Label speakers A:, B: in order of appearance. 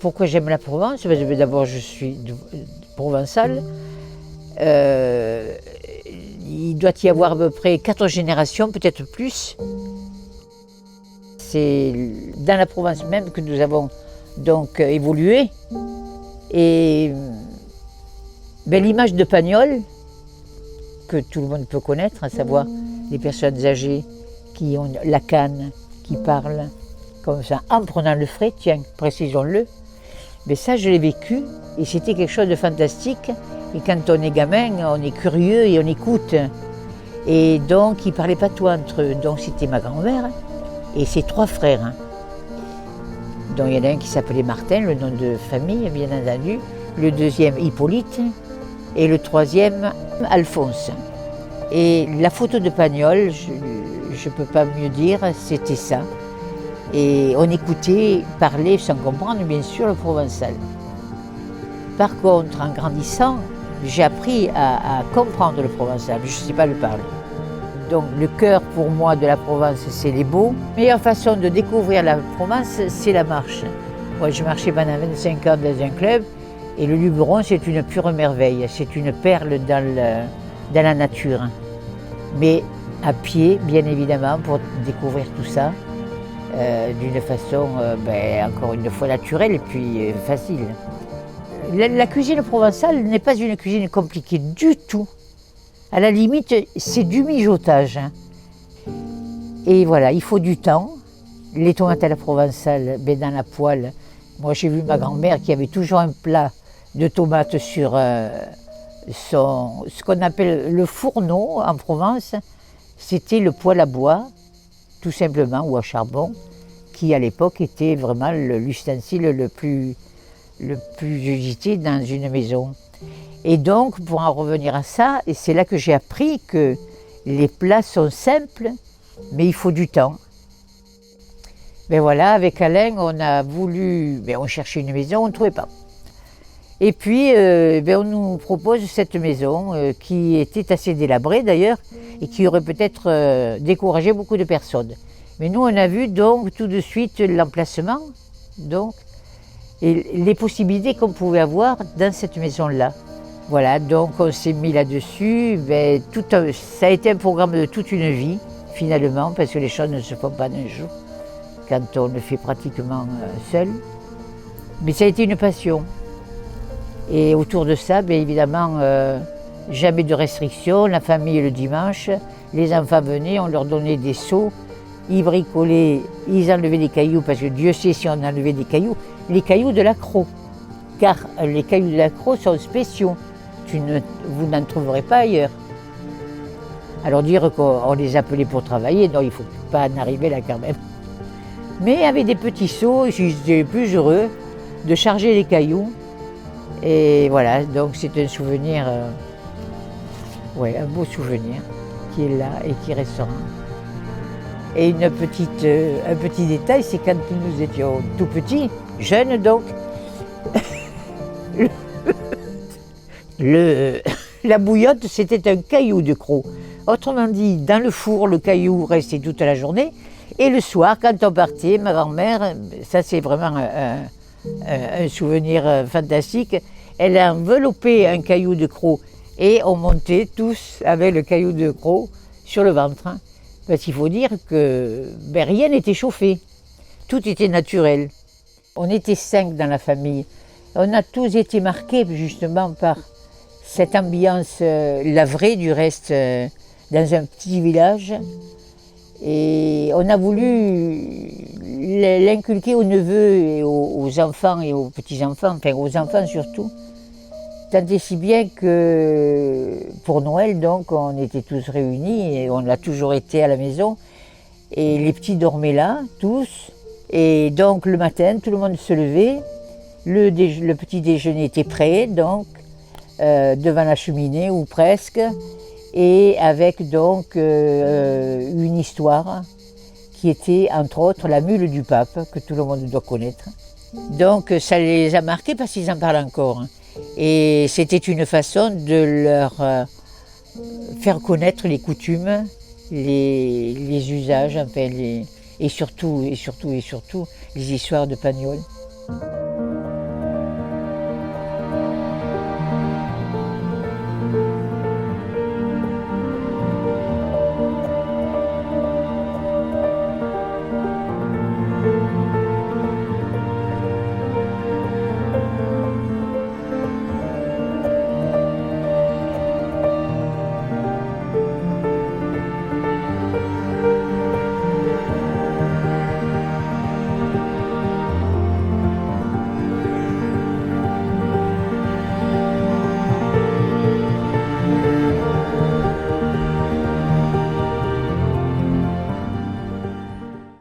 A: Pourquoi j'aime la Provence? D'abord, je suis provençale. Il doit y avoir à peu près 4 générations, peut-être plus. C'est dans la Provence même que nous avons donc évolué. Et l'image de Pagnol, que tout le monde peut connaître, à savoir les personnes âgées qui ont la canne, qui parlent comme ça, en prenant le frais, tiens, précisons-le. Mais ça, je l'ai vécu et c'était quelque chose de fantastique. Et quand on est gamin, on est curieux et on écoute. Et donc, ils ne parlaient pas tout entre eux. Donc, c'était ma grand-mère et ses 3 frères. Donc, il y en a un qui s'appelait Martin, le nom de famille, bien entendu. Le deuxième, Hippolyte. Et le troisième, Alphonse. Et la photo de Pagnol, je ne peux pas mieux dire, c'était ça. Et on écoutait parler, sans comprendre bien sûr, le provençal. Par contre, en grandissant, j'ai appris à comprendre le provençal, je ne sais pas le parler. Donc le cœur pour moi de la Provence, c'est les Baux. La meilleure façon de découvrir la Provence, c'est la marche. Moi, je marchais pendant 25 ans dans un club et le Luberon, c'est une pure merveille. C'est une perle dans la nature. Mais à pied, bien évidemment, pour découvrir tout ça. D'une façon, encore une fois, naturelle et puis facile. La cuisine provençale n'est pas une cuisine compliquée du tout. À la limite, c'est du mijotage. Et voilà, il faut du temps. Les tomates à la provençale, dans la poêle. Moi, j'ai vu ma grand-mère qui avait toujours un plat de tomates sur ce qu'on appelle le fourneau en Provence. C'était le poêle à bois, tout simplement, ou à charbon, qui à l'époque était vraiment l'ustensile le plus usité dans une maison. Et donc, pour en revenir à ça, et c'est là que j'ai appris que les plats sont simples, mais il faut du temps. Voilà, avec Alain, on a voulu, on cherchait une maison, on ne trouvait pas. Et puis, on nous propose cette maison qui était assez délabrée d'ailleurs, et qui aurait peut-être découragé beaucoup de personnes. Mais nous, on a vu donc tout de suite l'emplacement, donc, et les possibilités qu'on pouvait avoir dans cette maison-là. Voilà, donc on s'est mis là-dessus. Ça a été un programme de toute une vie, finalement, parce que les choses ne se font pas d'un jour, quand on le fait pratiquement seul. Mais ça a été une passion. Et autour de ça, évidemment, jamais de restrictions, la famille le dimanche, les enfants venaient, on leur donnait des seaux, ils bricolaient, ils enlevaient des cailloux, parce que Dieu sait si on enlevait des cailloux, les cailloux de l'Accro, car les cailloux de l'Accro sont spéciaux, vous n'en trouverez pas ailleurs. Alors dire qu'on les appelait pour travailler, non, il ne faut pas en arriver là quand même. Mais avec des petits seaux, ils étaient plus heureux de charger les cailloux. Et voilà, donc c'est un souvenir, un beau souvenir qui est là et qui restera. Et un petit détail, c'est quand nous étions tout petits, jeunes donc, la bouillotte c'était un caillou de croc. Autrement dit, dans le four, le caillou restait toute la journée. Et le soir, quand on partait, ma grand-mère, ça c'est vraiment un souvenir fantastique, elle a enveloppé un caillou de croc et on montait tous avec le caillou de croc sur le ventre. Parce qu'il faut dire que rien n'était chauffé, tout était naturel. On était 5 dans la famille. On a tous été marqués justement par cette ambiance, la vraie du reste, dans un petit village. Et on a voulu l'inculquer aux neveux et aux enfants et aux petits-enfants, enfin aux enfants surtout. Tant et si bien que pour Noël, donc, on était tous réunis et on a toujours été à la maison. Et les petits dormaient là, tous. Et donc le matin, tout le monde se levait. Le petit déjeuner était prêt, donc devant la cheminée ou presque, et avec donc une histoire qui était entre autres la mule du pape, que tout le monde doit connaître. Donc ça les a marqués parce qu'ils en parlent encore. Et c'était une façon de leur faire connaître les coutumes, les usages, enfin et surtout les histoires de Pagnol.